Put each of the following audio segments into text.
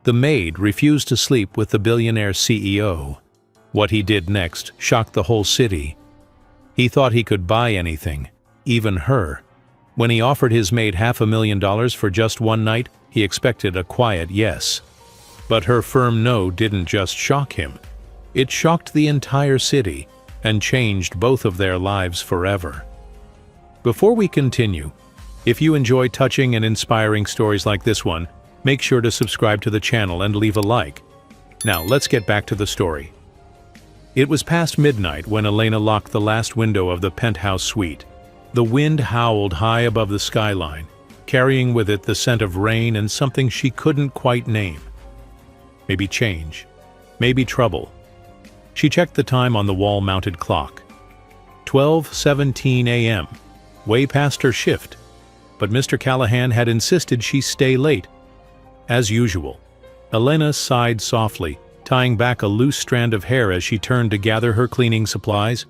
The maid refused to sleep with the billionaire CEO. What he did next shocked the whole city. He thought he could buy anything, even her. When he offered his maid $500,000 for just one night, he expected a quiet yes. But her firm no didn't just shock him. It shocked the entire city and changed both of their lives forever. Before we continue, if you enjoy touching and inspiring stories like this one, make sure to subscribe to the channel and leave a like. Now, let's get back to the story. It was past midnight when Elena locked the last window of the penthouse suite. The wind howled high above the skyline, carrying with it the scent of rain and something she couldn't quite name. Maybe change. Maybe trouble. She checked the time on the wall-mounted clock. 12:17 a.m., way past her shift. But Mr. Callahan had insisted she stay late. As usual, Elena sighed softly, tying back a loose strand of hair as she turned to gather her cleaning supplies.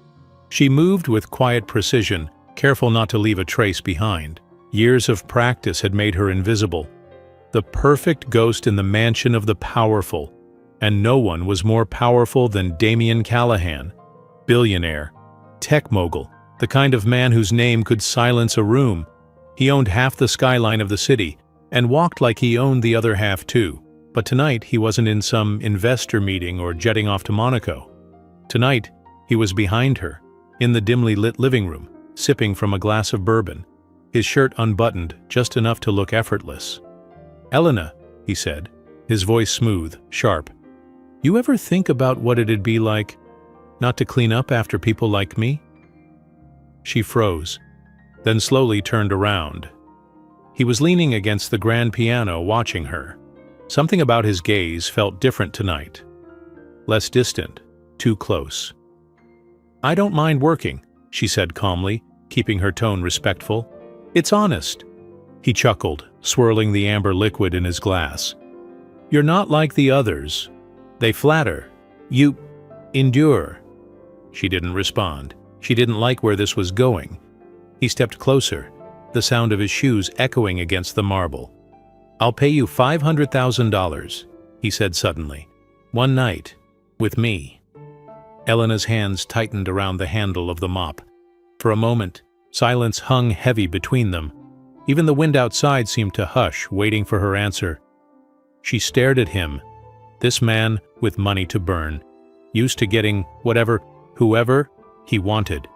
She moved with quiet precision, careful not to leave a trace behind. Years of practice had made her invisible. The perfect ghost in the mansion of the powerful. And no one was more powerful than Damian Callahan. Billionaire, tech mogul, the kind of man whose name could silence a room. He owned half the skyline of the city, and walked like he owned the other half too. But tonight he wasn't in some investor meeting or jetting off to Monaco. Tonight he was behind her, in the dimly lit living room, sipping from a glass of bourbon, his shirt unbuttoned just enough to look effortless. "Elena," he said, his voice smooth, sharp, "you ever think about what it'd be like not to clean up after people like me?" She froze, then slowly turned around. He was leaning against the grand piano watching her. Something about his gaze felt different tonight. Less distant, too close. "I don't mind working," she said calmly, keeping her tone respectful. "It's honest." He chuckled, swirling the amber liquid in his glass. "You're not like the others. They flatter. You endure." She didn't respond. She didn't like where this was going. He stepped closer, the sound of his shoes echoing against the marble. "I'll pay you $500,000, he said suddenly. "One night, with me." Elena's hands tightened around the handle of the mop. For a moment, silence hung heavy between them. Even the wind outside seemed to hush, waiting for her answer. She stared at him. This man with money to burn, used to getting whatever, whoever he wanted.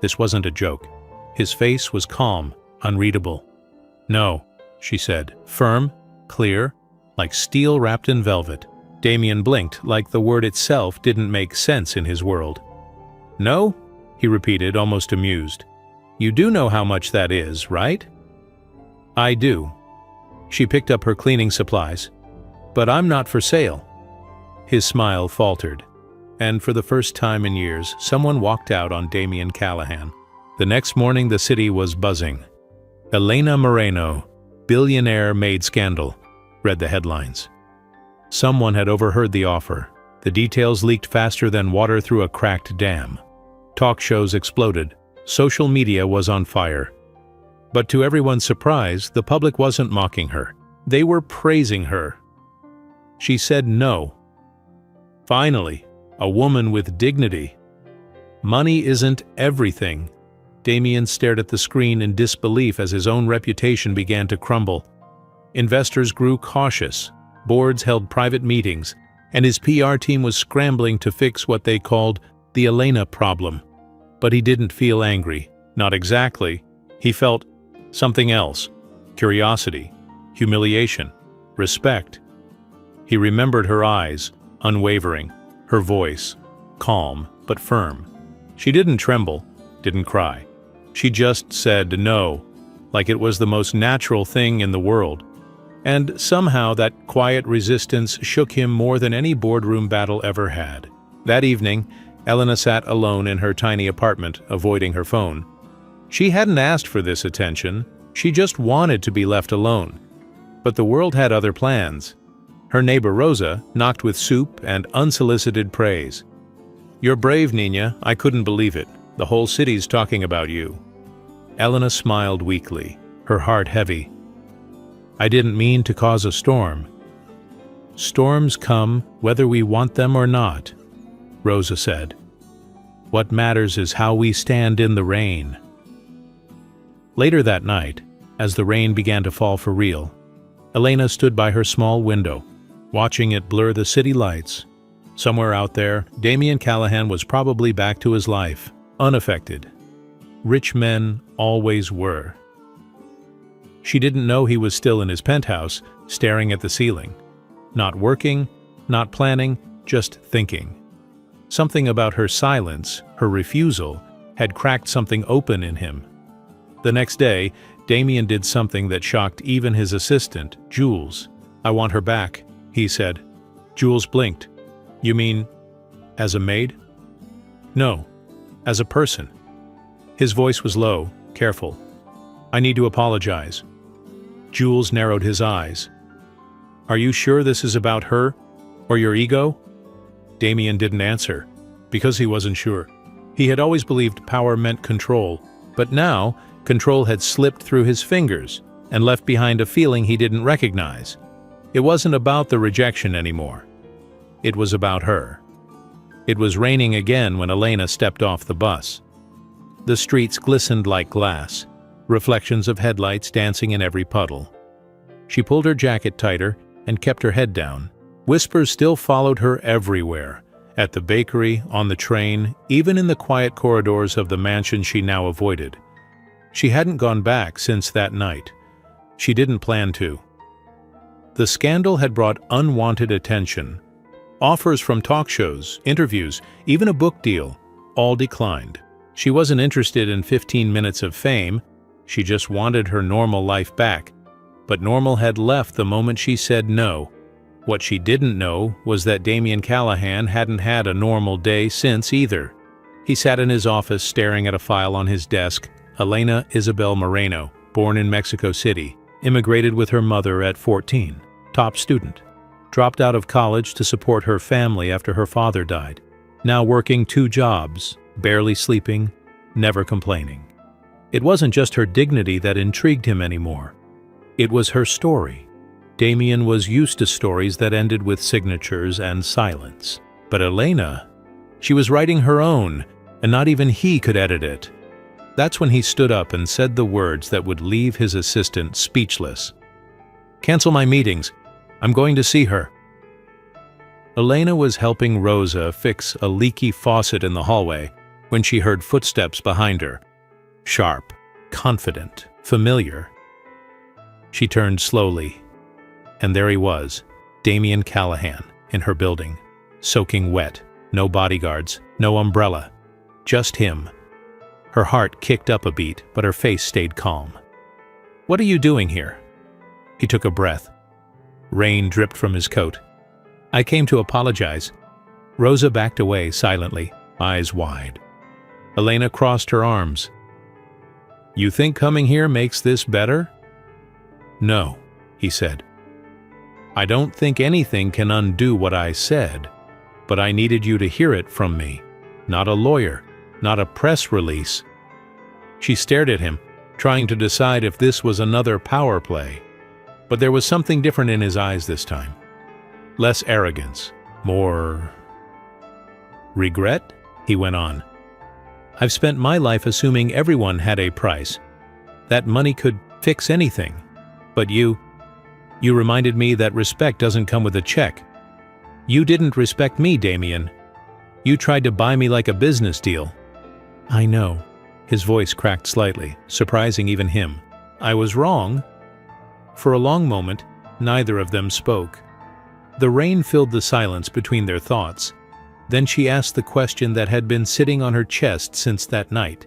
This wasn't a joke. His face was calm, unreadable. "No," she said, firm, clear, like steel wrapped in velvet. Damian blinked, like the word itself didn't make sense in his world. "No?" he repeated, almost amused. "You do know how much that is, right?" "I do." She picked up her cleaning supplies. "But I'm not for sale." His smile faltered, and for the first time in years, someone walked out on Damian Callahan. The next morning the city was buzzing. "Elena Moreno, billionaire maid scandal," read the headlines. Someone had overheard the offer. The details leaked faster than water through a cracked dam. Talk shows exploded. Social media was on fire. But to everyone's surprise, the public wasn't mocking her. They were praising her. She said no. Finally, a woman with dignity. Money isn't everything. Damian stared at the screen in disbelief as his own reputation began to crumble. Investors grew cautious, boards held private meetings, and his PR team was scrambling to fix what they called the Elena problem. But he didn't feel angry. Not exactly. He felt something else. Curiosity, humiliation, respect. He remembered her eyes, unwavering, her voice, calm but firm. She didn't tremble, didn't cry. She just said no, like it was the most natural thing in the world. And somehow that quiet resistance shook him more than any boardroom battle ever had. That evening, Elena sat alone in her tiny apartment, avoiding her phone. She hadn't asked for this attention, she just wanted to be left alone. But the world had other plans. Her neighbor Rosa knocked with soup and unsolicited praise. "You're brave, Nina. I couldn't believe it. The whole city's talking about you." Elena smiled weakly, her heart heavy. "I didn't mean to cause a storm." Storms come whether we want them or not, Rosa said. What matters is how we stand in the rain. Later that night, as the rain began to fall for real, Elena stood by her small window, watching it blur the city lights. Somewhere out there, Damien Callahan was probably back to his life, unaffected. Rich men always were. She didn't know he was still in his penthouse, staring at the ceiling. Not working, not planning, just thinking. Something about her silence, her refusal, had cracked something open in him. The next day, Damien did something that shocked even his assistant, Jules. "I want her back," he said. Jules blinked. "You mean, as a maid?" "No, as a person." His voice was low, careful. "I need to apologize." Jules narrowed his eyes. "Are you sure this is about her, or your ego?" Damien didn't answer, because he wasn't sure. He had always believed power meant control, but now control had slipped through his fingers and left behind a feeling he didn't recognize. It wasn't about the rejection anymore. It was about her. It was raining again when Elena stepped off the bus. The streets glistened like glass, reflections of headlights dancing in every puddle. She pulled her jacket tighter and kept her head down. Whispers still followed her everywhere, at the bakery, on the train, even in the quiet corridors of the mansion she now avoided. She hadn't gone back since that night. She didn't plan to. The scandal had brought unwanted attention. Offers from talk shows, interviews, even a book deal, all declined. She wasn't interested in 15 minutes of fame. She just wanted her normal life back. But normal had left the moment she said no. What she didn't know was that Damien Callahan hadn't had a normal day since either. He sat in his office staring at a file on his desk. Elena Isabel Moreno, born in Mexico City, immigrated with her mother at 14, top student. Dropped out of college to support her family after her father died. Now working 2 jobs, barely sleeping, never complaining. It wasn't just her dignity that intrigued him anymore. It was her story. Damien was used to stories that ended with signatures and silence. But Elena, she was writing her own, and not even he could edit it. That's when he stood up and said the words that would leave his assistant speechless. "Cancel my meetings. I'm going to see her." Elena was helping Rosa fix a leaky faucet in the hallway when she heard footsteps behind her. Sharp, confident, familiar. She turned slowly, and there he was, Damien Callahan, in her building, soaking wet, no bodyguards, no umbrella, just him. Her heart kicked up a beat, but her face stayed calm. "What are you doing here?" He took a breath. Rain dripped from his coat. "I came to apologize." Rosa backed away silently, eyes wide. Elena crossed her arms. "You think coming here makes this better?" "No," he said. "I don't think anything can undo what I said, but I needed you to hear it from me, not a lawyer, not a press release." She stared at him, trying to decide if this was another power play. But there was something different in his eyes this time. Less arrogance, more regret, he went on. "I've spent my life assuming everyone had a price, that money could fix anything. But you reminded me that respect doesn't come with a check. You didn't respect me, Damien. You tried to buy me like a business deal." "I know." His voice cracked slightly, surprising even him. "I was wrong." For a long moment, neither of them spoke. The rain filled the silence between their thoughts. Then she asked the question that had been sitting on her chest since that night.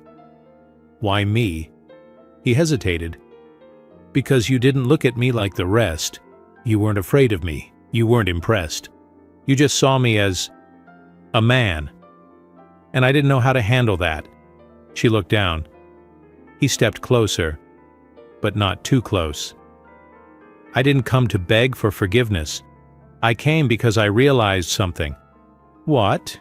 "Why me?" He hesitated. "Because you didn't look at me like the rest. You weren't afraid of me. You weren't impressed. You just saw me as a man. And I didn't know how to handle that." She looked down. He stepped closer, but not too close. "I didn't come to beg for forgiveness. I came because I realized something." "What?"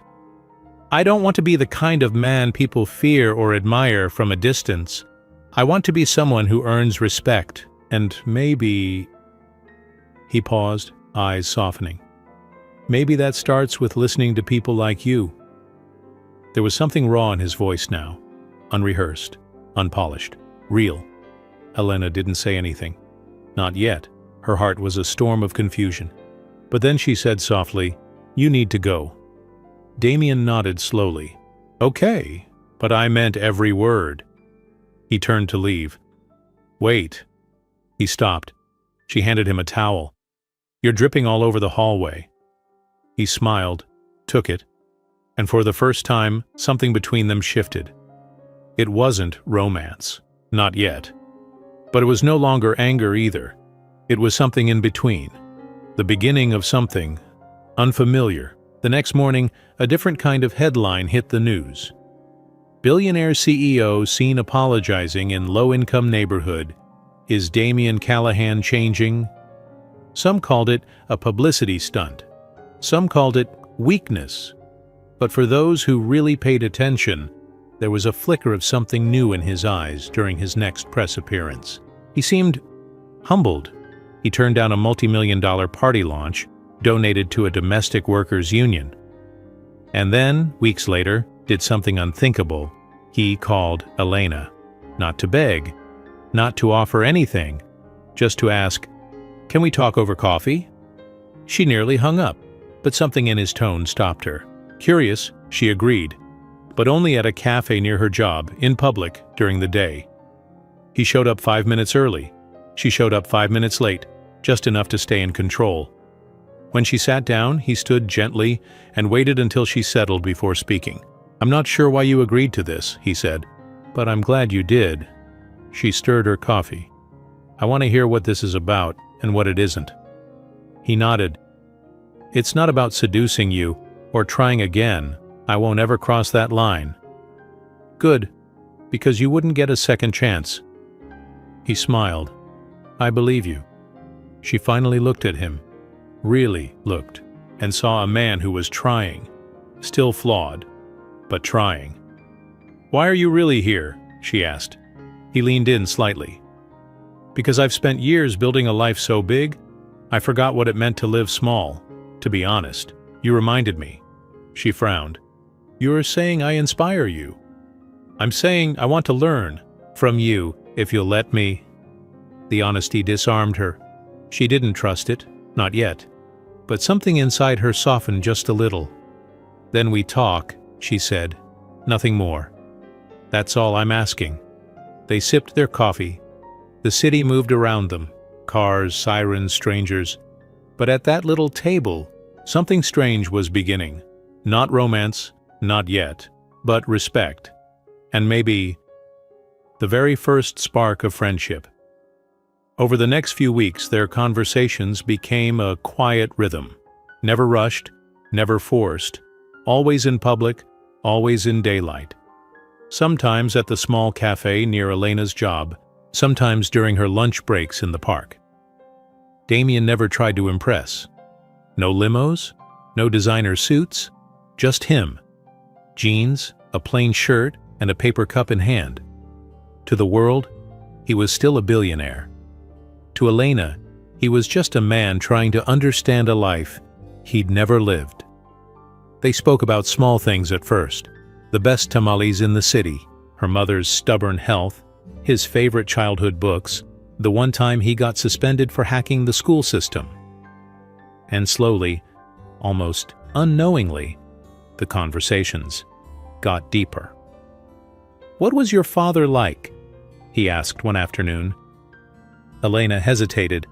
"I don't want to be the kind of man people fear or admire from a distance. I want to be someone who earns respect, and maybe—" He paused, eyes softening. Maybe that starts with listening to people like you." There was something raw in his voice now, unrehearsed, unpolished, real. Elena didn't say anything. Not yet. Her heart was a storm of confusion. But then she said softly, "You need to go." Damien nodded slowly. "Okay, but I meant every word." He turned to leave. "Wait." He stopped. She handed him a towel. "You're dripping all over the hallway." He smiled, took it, and for the first time, something between them shifted. It wasn't romance. Not yet. But it was no longer anger either. It was something in between. The beginning of something unfamiliar. The next morning, a different kind of headline hit the news. Billionaire CEO seen apologizing in low-income neighborhood. Is Damien Callahan changing? Some called it a publicity stunt. Some called it weakness. But for those who really paid attention, there was a flicker of something new in his eyes during his next press appearance. He seemed humbled. He turned down a multi-million-dollar party launch donated to a domestic workers' union. And then, weeks later, did something unthinkable. He called Elena, not to beg, not to offer anything, just to ask, "Can we talk over coffee?" She nearly hung up, but something in his tone stopped her. Curious, she agreed, but only at a cafe near her job, in public, during the day. He showed up 5 minutes early. She showed up 5 minutes late, just enough to stay in control. When she sat down, he stood gently and waited until she settled before speaking. "I'm not sure why you agreed to this," he said, "but I'm glad you did." She stirred her coffee. "I want to hear what this is about and what it isn't." He nodded. "It's not about seducing you or trying again. I won't ever cross that line." "Good, because you wouldn't get a second chance." He smiled. "I believe you." She finally looked at him, really looked, and saw a man who was trying, still flawed, but trying. "Why are you really here?" she asked. He leaned in slightly. "Because I've spent years building a life so big, I forgot what it meant to live small. To be honest, you reminded me." She frowned. "You're saying I inspire you." "I'm saying I want to learn from you, if you'll let me." The honesty disarmed her. She didn't trust it, not yet. But something inside her softened just a little. "Then we talk," she said. "Nothing more. That's all I'm asking." They sipped their coffee. The city moved around them. Cars, sirens, strangers. But at that little table, something strange was beginning. Not romance, not yet, but respect. And maybe the very first spark of friendship. Over the next few weeks, their conversations became a quiet rhythm. Never rushed, never forced. Always in public, always in daylight. Sometimes at the small cafe near Elena's job, sometimes during her lunch breaks in the park. Damien never tried to impress. No limos, no designer suits, just him. Jeans, a plain shirt, and a paper cup in hand. To the world, he was still a billionaire. To Elena, he was just a man trying to understand a life he'd never lived. They spoke about small things at first. The best tamales in the city, her mother's stubborn health, his favorite childhood books, the one time he got suspended for hacking the school system. And slowly, almost unknowingly, the conversations got deeper. "What was your father like?" he asked one afternoon. Elena hesitated,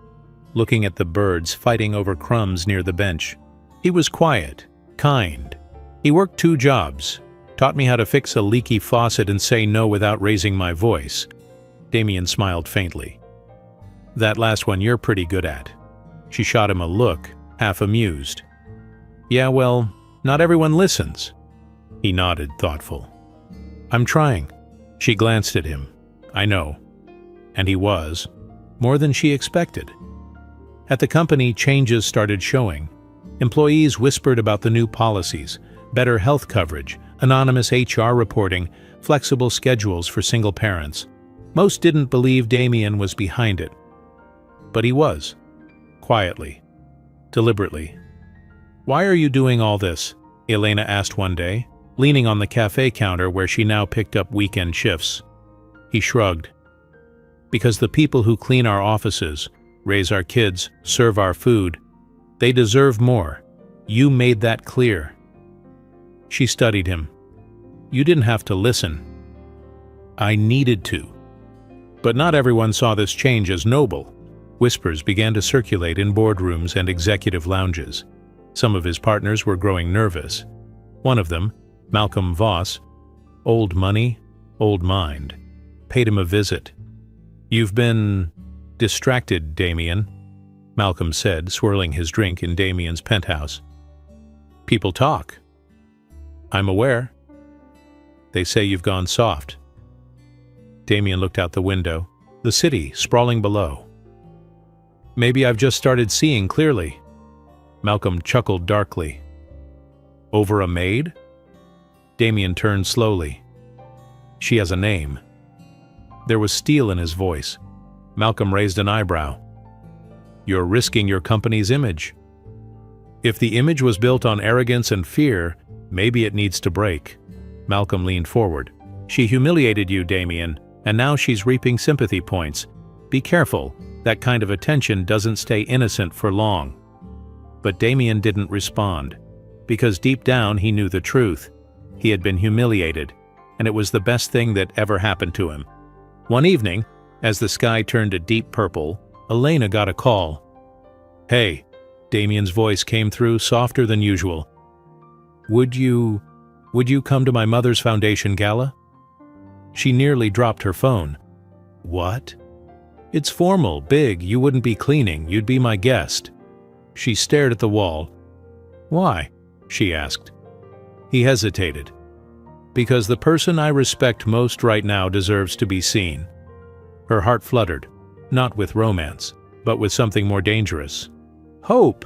looking at the birds fighting over crumbs near the bench. "He was quiet, kind. He worked 2 jobs, taught me how to fix a leaky faucet and say no without raising my voice." Damien smiled faintly. "That last one you're pretty good at." She shot him a look, half amused. "Yeah, well, not everyone listens." He nodded, thoughtful. "I'm trying." She glanced at him. "I know." And he was. More than she expected. At the company, changes started showing. Employees whispered about the new policies, better health coverage, anonymous HR reporting, flexible schedules for single parents. Most didn't believe Damien was behind it. But he was. Quietly. Deliberately. "Why are you doing all this?" Elena asked one day, leaning on the cafe counter where she now picked up weekend shifts. He shrugged. "Because the people who clean our offices, raise our kids, serve our food, they deserve more. You made that clear." She studied him. "You didn't have to listen." "I needed to." But not everyone saw this change as noble. Whispers began to circulate in boardrooms and executive lounges. Some of his partners were growing nervous. One of them, Malcolm Voss, old money, old mind, paid him a visit. "You've been distracted, Damien," Malcolm said, swirling his drink in Damien's penthouse. "People talk." "I'm aware. They say you've gone soft." Damien looked out the window, the city sprawling below. "Maybe I've just started seeing clearly." Malcolm chuckled darkly. "Over a maid?" Damien turned slowly. "She has a name." There was steel in his voice. Malcolm raised an eyebrow. "You're risking your company's image." "If the image was built on arrogance and fear, maybe it needs to break." Malcolm leaned forward. "She humiliated you, Damien, and now she's reaping sympathy points. Be careful, that kind of attention doesn't stay innocent for long." But Damien didn't respond, because deep down he knew the truth. He had been humiliated, and it was the best thing that ever happened to him. One evening, as the sky turned a deep purple, Elena got a call. "Hey," Damien's voice came through softer than usual. Would you come to my mother's foundation gala?" She nearly dropped her phone. "What?" "It's formal, big, you wouldn't be cleaning, you'd be my guest." She stared at the wall. "Why?" she asked. He hesitated. "Because the person I respect most right now deserves to be seen." Her heart fluttered, not with romance, but with something more dangerous. "Hope!"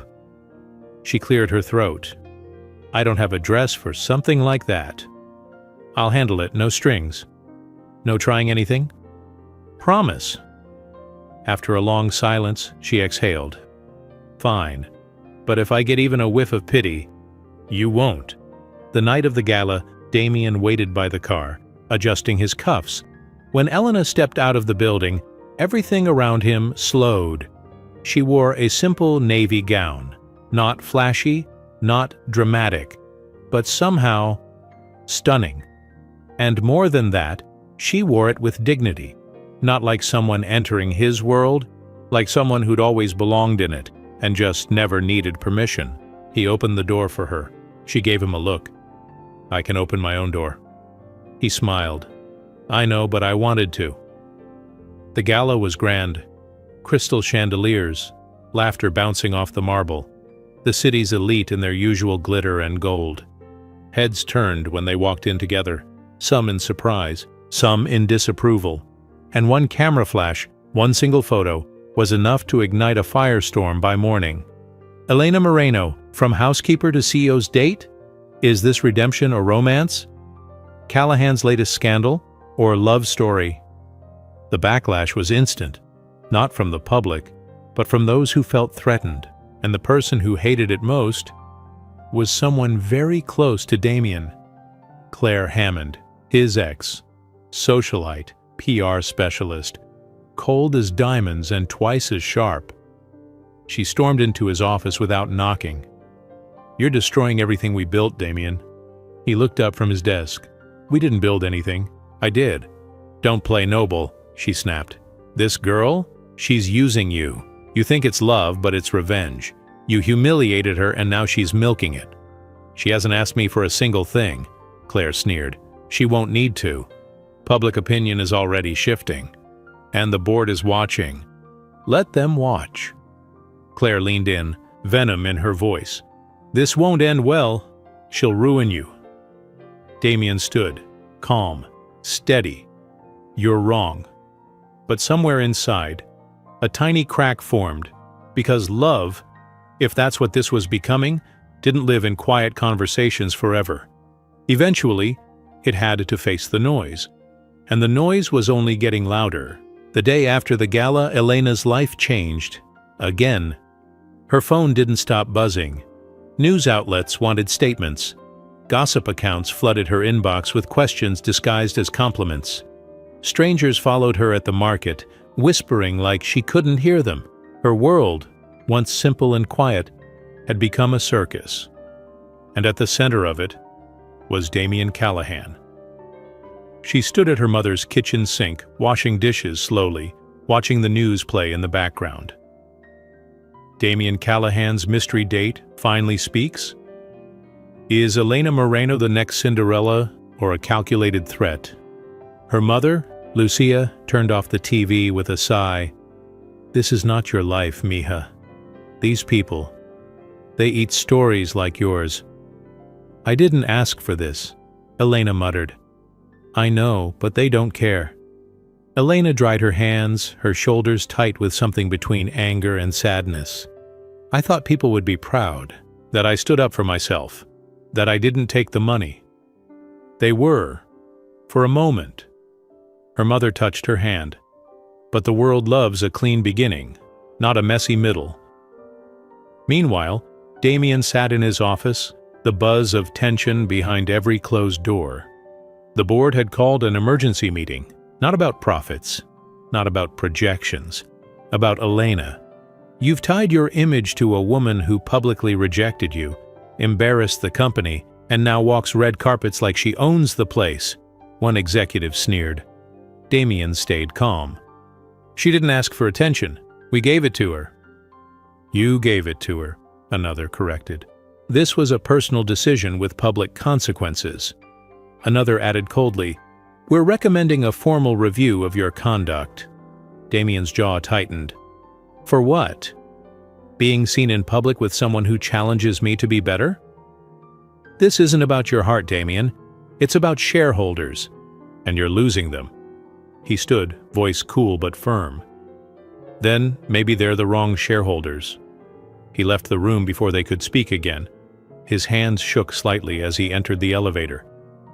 She cleared her throat. "I don't have a dress for something like that." "I'll handle it, no strings." "No trying anything?" "Promise." After a long silence, she exhaled. "Fine. But if I get even a whiff of pity, you won't." The night of the gala, Damien waited by the car, adjusting his cuffs. When Elena stepped out of the building, everything around him slowed. She wore a simple navy gown, not flashy, not dramatic, but somehow stunning. And more than that, she wore it with dignity, not like someone entering his world, like someone who'd always belonged in it and just never needed permission. He opened the door for her. She gave him a look. "I can open my own door." He smiled. "I know, but I wanted to." The gala was grand. Crystal chandeliers, laughter bouncing off the marble, the city's elite in their usual glitter and gold. Heads turned when they walked in together, some in surprise, some in disapproval. And one camera flash, one single photo, was enough to ignite a firestorm by morning. Elena Moreno, from housekeeper to CEO's date? Is this redemption or romance? Callahan's latest scandal or love story? The backlash was instant, not from the public, but from those who felt threatened, and the person who hated it most was someone very close to Damien. Claire Hammond, his ex, socialite, PR specialist, cold as diamonds and twice as sharp. She stormed into his office without knocking. "You're destroying everything we built, Damien." He looked up from his desk. "We didn't build anything." "I did." "Don't play noble," she snapped. "This girl? She's using you. You think it's love, but it's revenge. You humiliated her and now she's milking it." "She hasn't asked me for a single thing," Claire sneered. "She won't need to. Public opinion is already shifting. And the board is watching. Let them watch." Claire leaned in, venom in her voice. "This won't end well. She'll ruin you." Damien stood, calm, steady. "You're wrong." But somewhere inside, a tiny crack formed, because love, if that's what this was becoming, didn't live in quiet conversations forever. Eventually, it had to face the noise. And the noise was only getting louder. The day after the gala, Elena's life changed. Again. Her phone didn't stop buzzing. News outlets wanted statements. Gossip accounts flooded her inbox with questions disguised as compliments. Strangers followed her at the market, whispering like she couldn't hear them. Her world, once simple and quiet, had become a circus. And at the center of it was Damian Callahan. She stood at her mother's kitchen sink, washing dishes slowly, watching the news play in the background. Damian Callahan's mystery date finally speaks? Is Elena Moreno the next Cinderella or a calculated threat? Her mother, Lucia, turned off the TV with a sigh. This is not your life, mija. These people, they eat stories like yours. I didn't ask for this, Elena muttered. I know, but they don't care. Elena dried her hands, her shoulders tight with something between anger and sadness. I thought people would be proud, that I stood up for myself, that I didn't take the money. They were, for a moment. Her mother touched her hand. But the world loves a clean beginning, not a messy middle. Meanwhile, Damian sat in his office, the buzz of tension behind every closed door. The board had called an emergency meeting, not about profits, not about projections, about Elena. You've tied your image to a woman who publicly rejected you, embarrassed the company, and now walks red carpets like she owns the place, one executive sneered. Damian stayed calm. She didn't ask for attention. We gave it to her. You gave it to her, another corrected. This was a personal decision with public consequences. Another added coldly, We're recommending a formal review of your conduct. Damian's jaw tightened. For what? Being seen in public with someone who challenges me to be better? This isn't about your heart, Damian. It's about shareholders. And you're losing them. He stood, voice cool but firm. Then, maybe they're the wrong shareholders. He left the room before they could speak again. His hands shook slightly as he entered the elevator,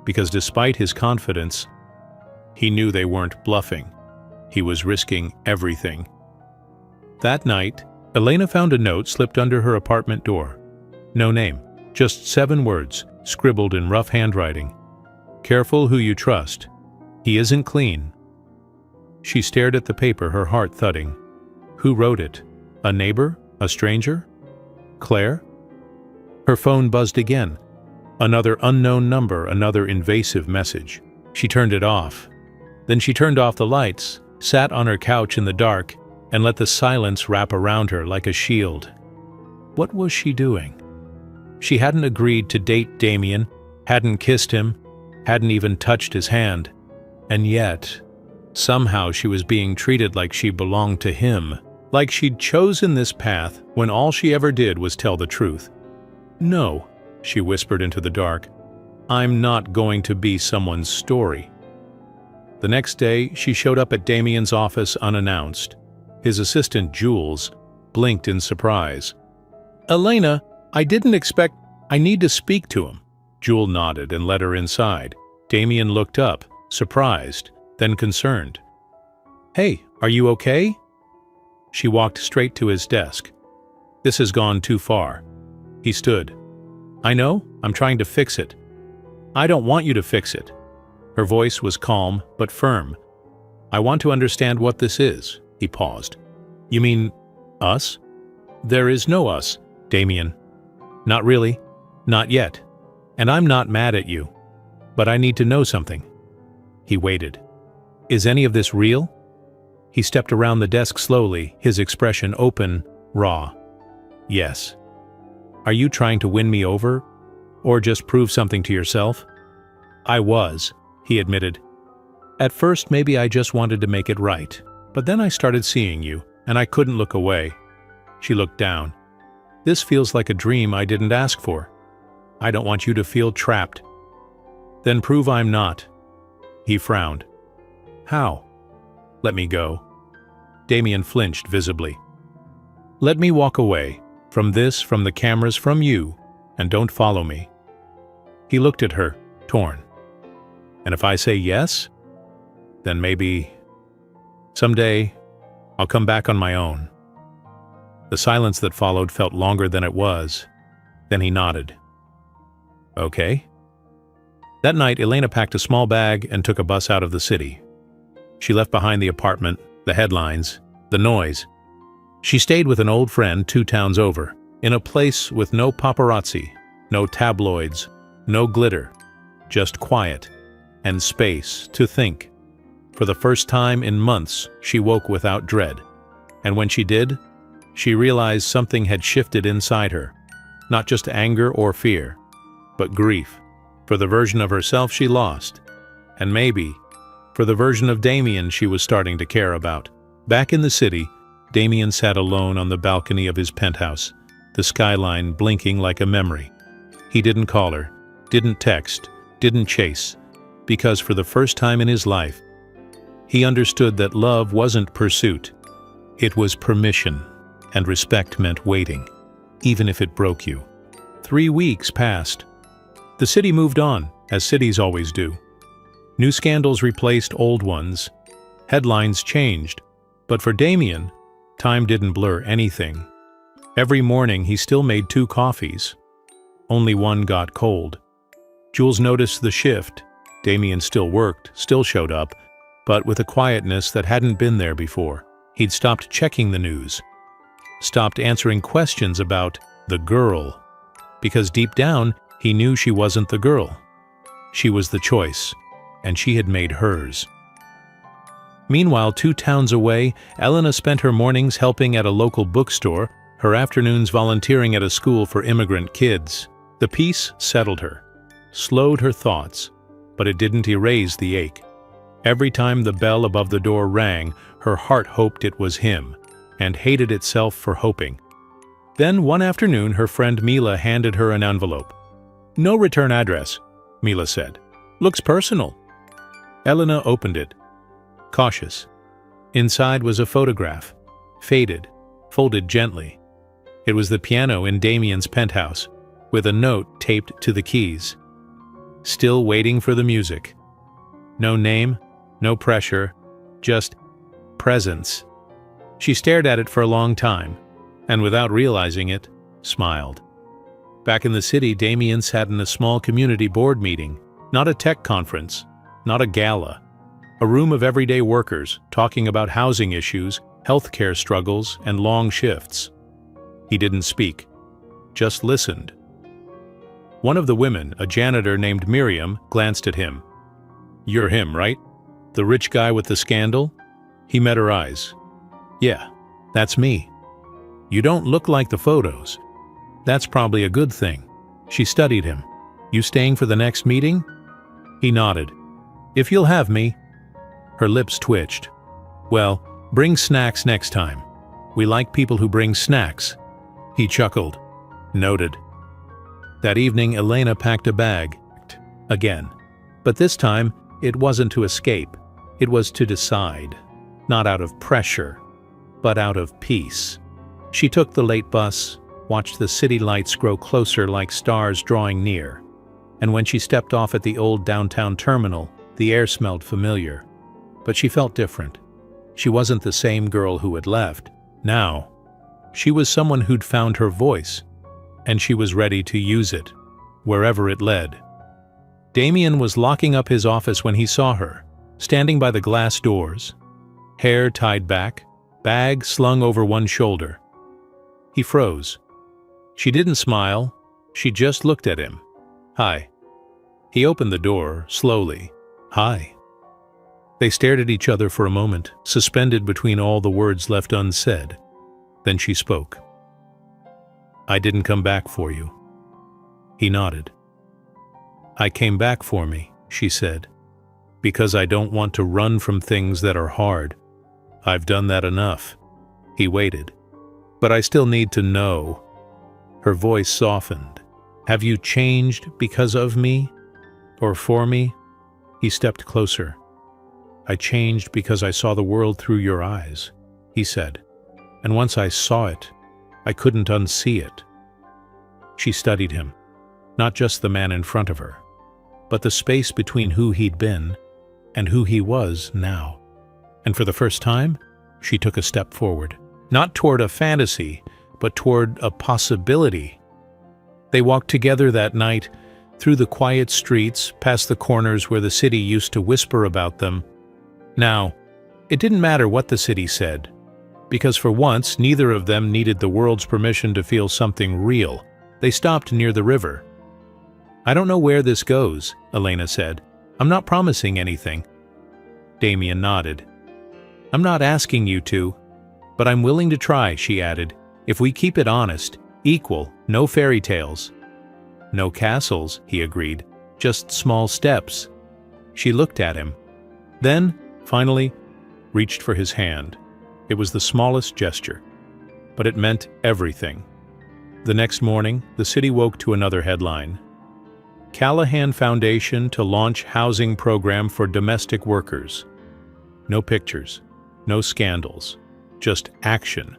because despite his confidence, he knew they weren't bluffing. He was risking everything. That night, Elena found a note slipped under her apartment door. No name, just 7 words, scribbled in rough handwriting. Careful who you trust. He isn't clean. She stared at the paper, her heart thudding. Who wrote it? A neighbor? A stranger? Claire? Her phone buzzed again. Another unknown number, another invasive message. She turned it off. Then she turned off the lights, sat on her couch in the dark, and let the silence wrap around her like a shield. What was she doing? She hadn't agreed to date Damian, hadn't kissed him, hadn't even touched his hand. And yet, somehow she was being treated like she belonged to him, like she'd chosen this path when all she ever did was tell the truth. No, she whispered into the dark. I'm not going to be someone's story. The next day, she showed up at Damian's office unannounced. His assistant, Jules, blinked in surprise. Elena, I didn't expect. I need to speak to him. Jewel nodded and led her inside. Damian looked up, surprised, then concerned. Hey, are you okay? She walked straight to his desk. This has gone too far. He stood. I know, I'm trying to fix it. I don't want you to fix it. Her voice was calm but firm. I want to understand what this is. He paused. You mean us? There is no us, Damian. Not really. Not yet. And I'm not mad at you. But I need to know something. He waited. Is any of this real? He stepped around the desk slowly, his expression open, raw. Yes. Are you trying to win me over? Or just prove something to yourself? I was, he admitted. At first, maybe I just wanted to make it right. But then I started seeing you, and I couldn't look away. She looked down. This feels like a dream I didn't ask for. I don't want you to feel trapped. Then prove I'm not. He frowned. How? Let me go. Damian flinched visibly. Let me walk away. From this, from the cameras, from you, and don't follow me. He looked at her, torn. And if I say yes, then maybe someday I'll come back on my own. The silence that followed felt longer than it was. Then he nodded. Okay. That night, Elena packed a small bag and took a bus out of the city. She left behind the apartment, the headlines, the noise. She stayed with an old friend 2 towns over, in a place with no paparazzi, no tabloids, no glitter, just quiet and space to think. For the first time in months, she woke without dread. And when she did, she realized something had shifted inside her. Not just anger or fear, but grief for the version of herself she lost, and maybe for the version of Damien she was starting to care about. Back in the city, Damien sat alone on the balcony of his penthouse, the skyline blinking like a memory. He didn't call her, didn't text, didn't chase, because for the first time in his life, he understood that love wasn't pursuit. It was permission, and respect meant waiting, even if it broke you. 3 weeks passed. The city moved on, as cities always do. New scandals replaced old ones. Headlines changed. But for Damien, time didn't blur anything. Every morning he still made 2 coffees. Only one got cold. Jules noticed the shift. Damien still worked, still showed up, but with a quietness that hadn't been there before. He'd stopped checking the news, stopped answering questions about the girl, because deep down, he knew she wasn't the girl. She was the choice, and she had made hers. Meanwhile, 2 towns away, Elena spent her mornings helping at a local bookstore, her afternoons volunteering at a school for immigrant kids. The peace settled her, slowed her thoughts, but it didn't erase the ache. Every time the bell above the door rang, her heart hoped it was him, and hated itself for hoping. Then one afternoon, her friend Mila handed her an envelope. "No return address," Mila said. "Looks personal." Elena opened it, cautious. Inside was a photograph, faded, folded gently. It was the piano in Damien's penthouse, with a note taped to the keys. Still waiting for the music. No name, no pressure, just presence. She stared at it for a long time, and without realizing it, smiled. Back in the city, Damien sat in a small community board meeting, not a tech conference, not a gala. A room of everyday workers talking about housing issues, healthcare struggles, and long shifts. He didn't speak, just listened. One of the women, a janitor named Miriam, glanced at him. "You're him, right? The rich guy with the scandal?" He met her eyes. "Yeah, that's me." "You don't look like the photos." "That's probably a good thing." She studied him. "You staying for the next meeting?" He nodded. "If you'll have me." Her lips twitched. "Well, bring snacks next time. We like people who bring snacks." He chuckled. "Noted." That evening, Elena packed a bag. Again. But this time, it wasn't to escape. It was to decide. Not out of pressure, but out of peace. She took the late bus, watched the city lights grow closer like stars drawing near. And when she stepped off at the old downtown terminal, the air smelled familiar. But she felt different. She wasn't the same girl who had left. Now, she was someone who'd found her voice, and she was ready to use it, wherever it led. Damien was locking up his office when he saw her, standing by the glass doors, hair tied back, bag slung over one shoulder. He froze. She didn't smile, she just looked at him. "Hi." He opened the door, slowly. "Hi." They stared at each other for a moment, suspended between all the words left unsaid. Then she spoke. "I didn't come back for you." He nodded. "I came back for me," she said, "because I don't want to run from things that are hard. I've done that enough." He waited. "But I still need to know." Her voice softened. "Have you changed because of me? Or for me?" He stepped closer. "I changed because I saw the world through your eyes," he said. "And once I saw it, I couldn't unsee it." She studied him, not just the man in front of her, but the space between who he'd been and who he was now. And for the first time, she took a step forward, not toward a fantasy, but toward a possibility. They walked together that night, through the quiet streets, past the corners where the city used to whisper about them. Now, it didn't matter what the city said, because for once neither of them needed the world's permission to feel something real. They stopped near the river. "I don't know where this goes," Elena said. "I'm not promising anything." Damien nodded. "I'm not asking you to, but I'm willing to try," she added. "If we keep it honest, equal, no fairy tales." "No castles," he agreed, "just small steps." She looked at him. Then, finally, reached for his hand. It was the smallest gesture, but it meant everything. The next morning, the city woke to another headline. Callahan Foundation to launch housing program for domestic workers. No pictures, no scandals, just action.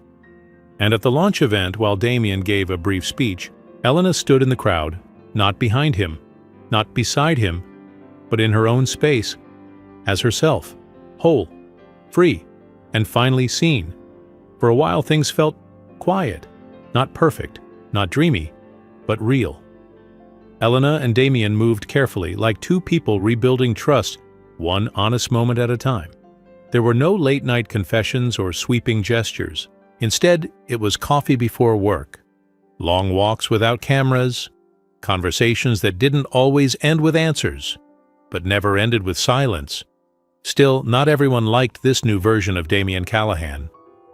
And at the launch event, while Damien gave a brief speech, Elena stood in the crowd, not behind him, not beside him, but in her own space, as herself, whole, free, and finally seen. For a while things felt quiet, not perfect, not dreamy, but real. Elena and Damien moved carefully, like two people rebuilding trust, one honest moment at a time. There were no late-night confessions or sweeping gestures. Instead, it was coffee before work, long walks without cameras, conversations that didn't always end with answers, but never ended with silence. Still, not everyone liked this new version of Damien Callahan,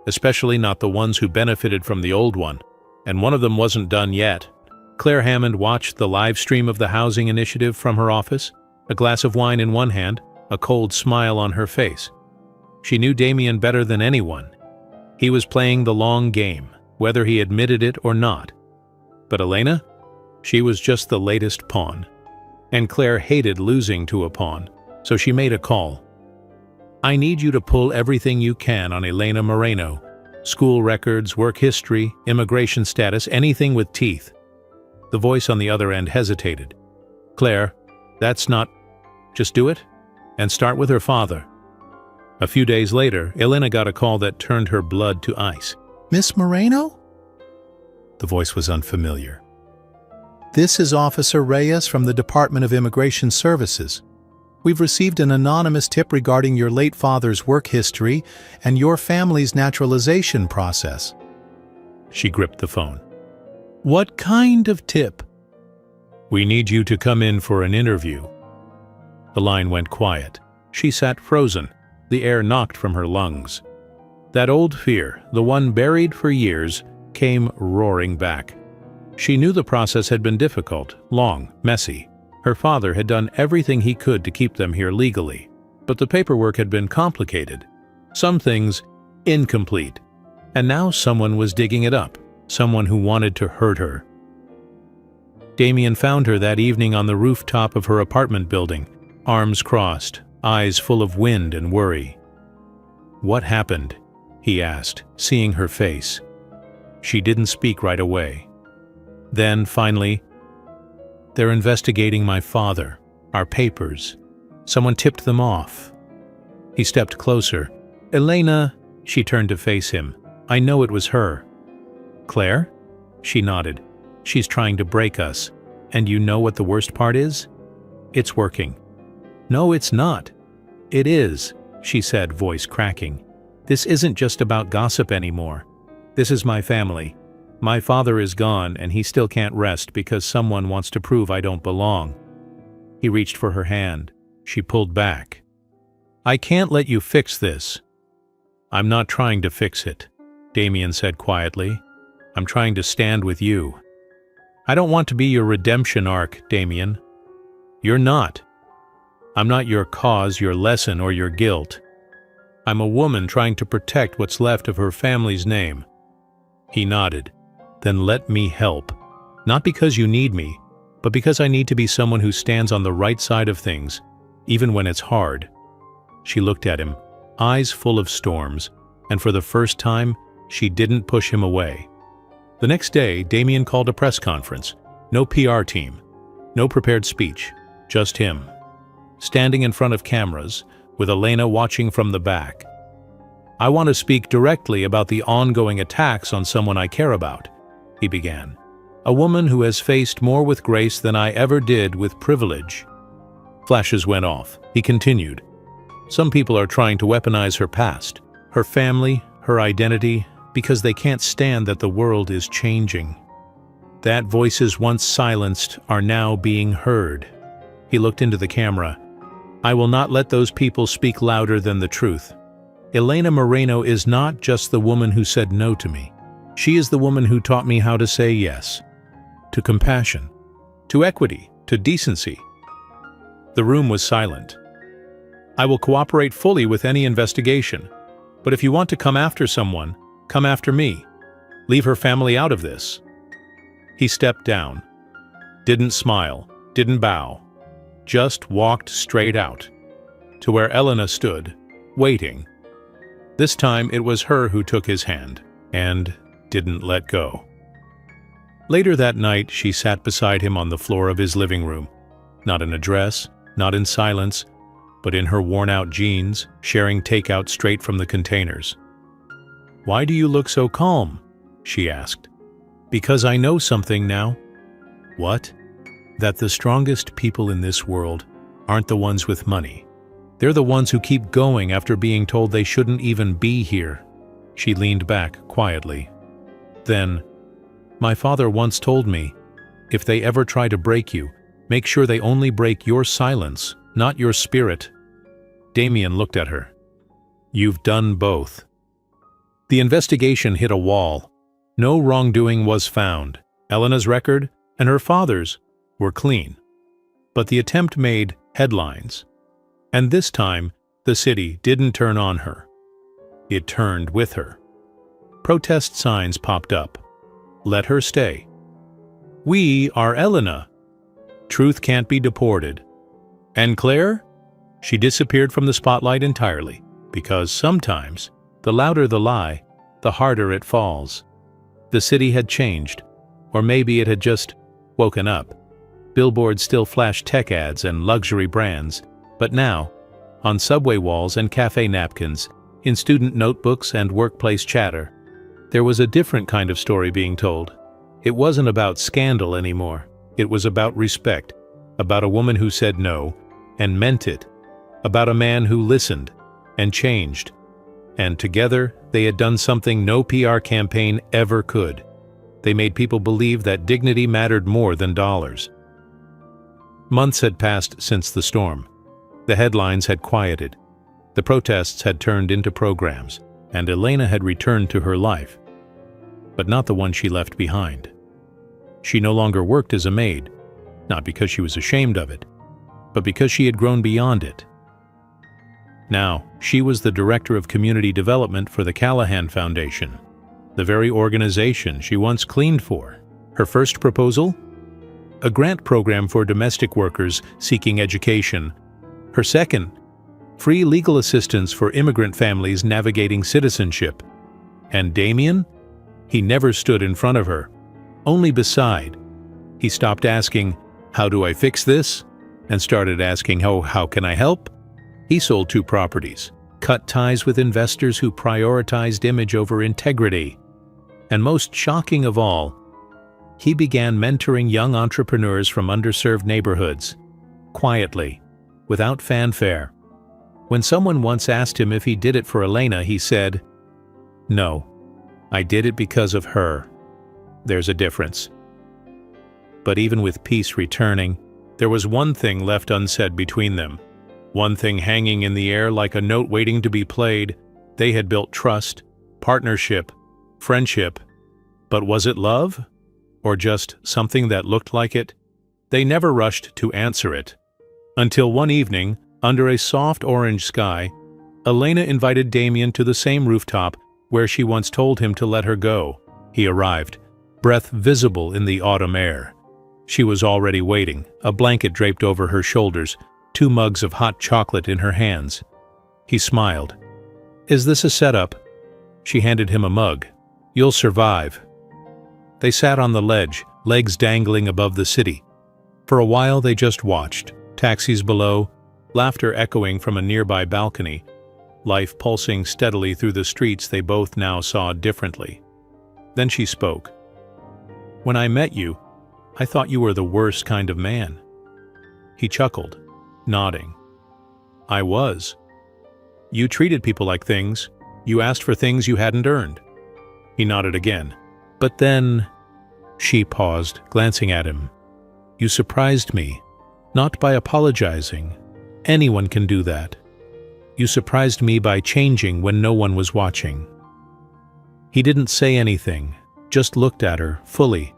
especially not the ones who benefited from the old one, and one of them wasn't done yet. Claire Hammond watched the live stream of the housing initiative from her office, a glass of wine in one hand, a cold smile on her face. She knew Damien better than anyone. He was playing the long game, whether he admitted it or not. But Elena? She was just the latest pawn. And Claire hated losing to a pawn, so she made a call. "I need you to pull everything you can on Elena Moreno. School records, work history, immigration status, anything with teeth." The voice on the other end hesitated. "Claire, that's not... Just do it, and start with her father." A few days later, Elena got a call that turned her blood to ice. "Miss Moreno?" The voice was unfamiliar. "This is Officer Reyes from the Department of Immigration Services. We've received an anonymous tip regarding your late father's work history and your family's naturalization process." She gripped the phone. "What kind of tip?" "We need you to come in for an interview." The line went quiet. She sat frozen, the air knocked from her lungs. That old fear, the one buried for years, came roaring back. She knew the process had been difficult, long, messy. Her father had done everything he could to keep them here legally, but the paperwork had been complicated, some things incomplete, and now someone was digging it up, someone who wanted to hurt her. Damien found her that evening on the rooftop of her apartment building, arms crossed, eyes full of wind and worry. "What happened?" he asked, seeing her face. She didn't speak right away. Then, finally, "They're investigating my father, our papers. Someone tipped them off." He stepped closer. "Elena," she turned to face him. "I know it was her." "Claire?" She nodded. "She's trying to break us. And you know what the worst part is? It's working." "No, it's not." "It is," she said, voice cracking. "This isn't just about gossip anymore. This is my family. My father is gone, and he still can't rest because someone wants to prove I don't belong." He reached for her hand. She pulled back. "I can't let you fix this." "I'm not trying to fix it," Damien said quietly. "I'm trying to stand with you. I don't want to be your redemption arc, Damien. You're not. I'm not your cause, your lesson, or your guilt. I'm a woman trying to protect what's left of her family's name." He nodded. "Then let me help. Not because you need me, but because I need to be someone who stands on the right side of things, even when it's hard." She looked at him, eyes full of storms, and for the first time, she didn't push him away. The next day, Damien called a press conference. No PR team, no prepared speech, just him. Standing in front of cameras, with Elena watching from the back. "I want to speak directly about the ongoing attacks on someone I care about," he began. A woman who has faced more with grace than I ever did with privilege." Flashes went off. He continued, "Some people are trying to weaponize her past, her family, her identity, because they can't stand that the world is changing. That voices once silenced are now being heard." He looked into the camera. "I will not let those people speak louder than the truth. Elena Moreno is not just the woman who said no to me. She is the woman who taught me how to say yes. To compassion, to equity, to decency." The room was silent. "I will cooperate fully with any investigation, but if you want to come after someone, come after me. Leave her family out of this." He stepped down. Didn't smile, didn't bow. Just walked straight out, to where Elena stood, waiting. This time it was her who took his hand, and didn't let go. Later that night, she sat beside him on the floor of his living room, not in a dress, not in silence, but in her worn-out jeans, sharing takeout straight from the containers. "Why do you look so calm?" she asked. "Because I know something now." "What?" "That the strongest people in this world aren't the ones with money. They're the ones who keep going after being told they shouldn't even be here." She leaned back quietly. Then, "My father once told me, if they ever try to break you, make sure they only break your silence, not your spirit." Damien looked at her. "You've done both." The investigation hit a wall. No wrongdoing was found. Elena's record and her father's were clean. But the attempt made headlines. And this time, the city didn't turn on her. It turned with her. Protest signs popped up. "Let her stay." "We are Elena." "Truth can't be deported." And Claire? She disappeared from the spotlight entirely, because sometimes, the louder the lie, the harder it falls. The city had changed, or maybe it had just woken up. Billboards still flashed tech ads and luxury brands, but now, on subway walls and cafe napkins, in student notebooks and workplace chatter, there was a different kind of story being told. It wasn't about scandal anymore. It was about respect, about a woman who said no and meant it, about a man who listened and changed. And together, they had done something no PR campaign ever could. They made people believe that dignity mattered more than dollars. Months had passed since the storm. The headlines had quieted. The protests had turned into programs, and Elena had returned to her life. But not the one she left behind. She no longer worked as a maid, not because she was ashamed of it, but because she had grown beyond it. Now, she was the director of community development for the Callahan Foundation, the very organization she once cleaned for. Her first proposal? A grant program for domestic workers seeking education. Her second? Free legal assistance for immigrant families navigating citizenship. And Damien? He never stood in front of her, only beside. He stopped asking, "How do I fix this?" and started asking, how can I help? He sold 2 properties, cut ties with investors who prioritized image over integrity. And most shocking of all, he began mentoring young entrepreneurs from underserved neighborhoods, quietly, without fanfare. When someone once asked him if he did it for Elena, he said, "No, I did it because of her." There's a difference. But even with peace returning, there was one thing left unsaid between them. One thing hanging in the air like a note waiting to be played. They had built trust, partnership, friendship. But was it love? Or just something that looked like it? They never rushed to answer it. Until one evening, under a soft orange sky, Elena invited Damien to the same rooftop where she once told him to let her go. He arrived, breath visible in the autumn air. She was already waiting, a blanket draped over her shoulders, 2 mugs of hot chocolate in her hands. He smiled. "Is this a setup?" She handed him a mug. "You'll survive." They sat on the ledge, legs dangling above the city. For a while they just watched, taxis below, laughter echoing from a nearby balcony, life pulsing steadily through the streets they both now saw differently. Then she spoke. When I met you, I thought you were the worst kind of man." He chuckled, nodding. "I was. You treated people like things. You asked for things you hadn't earned." He nodded again. "But then—" She paused, glancing at him. "You surprised me, not by apologizing. Anyone can do that. You surprised me by changing when no one was watching." He didn't say anything, just looked at her, fully.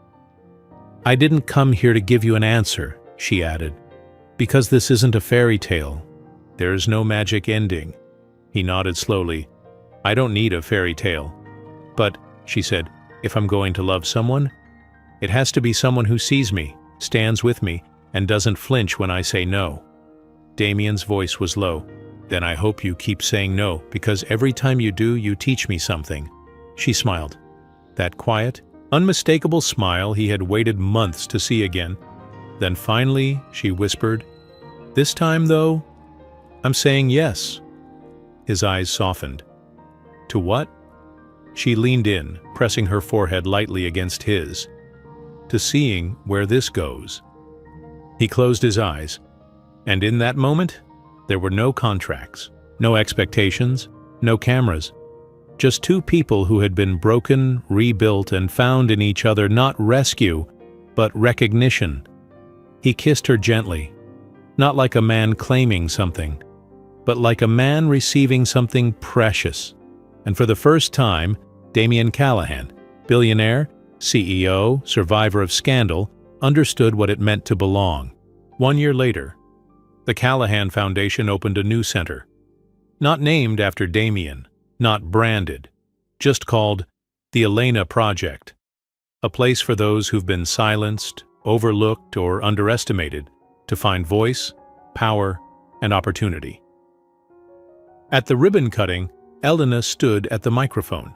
"I didn't come here to give you an answer," she added, "because this isn't a fairy tale. There's no magic ending." He nodded slowly. "I don't need a fairy tale. But," she said, "if I'm going to love someone, it has to be someone who sees me, stands with me, and doesn't flinch when I say no." Damien's voice was low. "Then I hope you keep saying no, because every time you do, you teach me something." She smiled. That quiet, unmistakable smile he had waited months to see again. Then finally, she whispered, "This time, though, I'm saying yes." His eyes softened. "To what?" She leaned in, pressing her forehead lightly against his. "To seeing where this goes." He closed his eyes, and in that moment, there were no contracts, no expectations, no cameras. Just two people who had been broken, rebuilt, and found in each other not rescue, but recognition. He kissed her gently, not like a man claiming something, but like a man receiving something precious. And for the first time, Damien Callahan, billionaire, CEO, survivor of scandal, understood what it meant to belong. 1 year later, the Callahan Foundation opened a new center. Not named after Damien, not branded, just called the Elena Project. A place for those who've been silenced, overlooked, or underestimated to find voice, power, and opportunity. At the ribbon cutting, Elena stood at the microphone.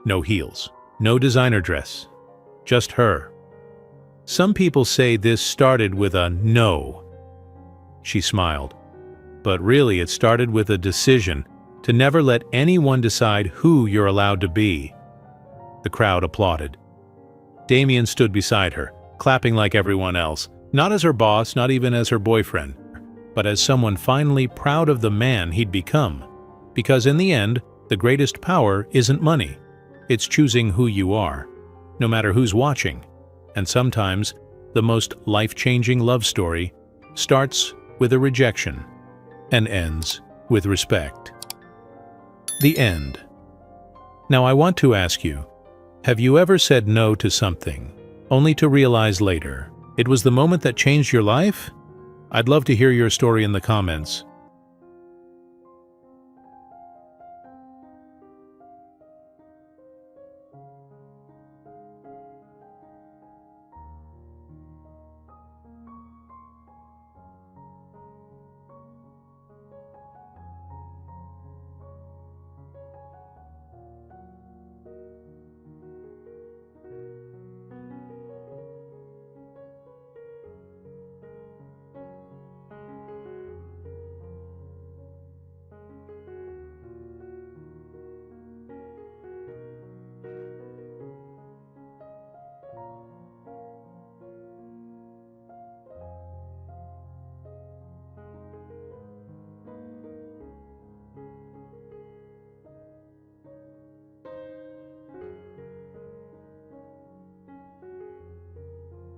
No heels, no designer dress, just her. "Some people say this started with a no." She smiled. "But really it started with a decision to never let anyone decide who you're allowed to be." The crowd applauded. Damien stood beside her, clapping like everyone else, not as her boss, not even as her boyfriend, but as someone finally proud of the man he'd become. Because in the end, the greatest power isn't money. It's choosing who you are, no matter who's watching. And sometimes, the most life-changing love story starts with a rejection and ends with respect. The end. Now I want to ask you, have you ever said no to something, only to realize later it was the moment that changed your life? I'd love to hear your story in the comments.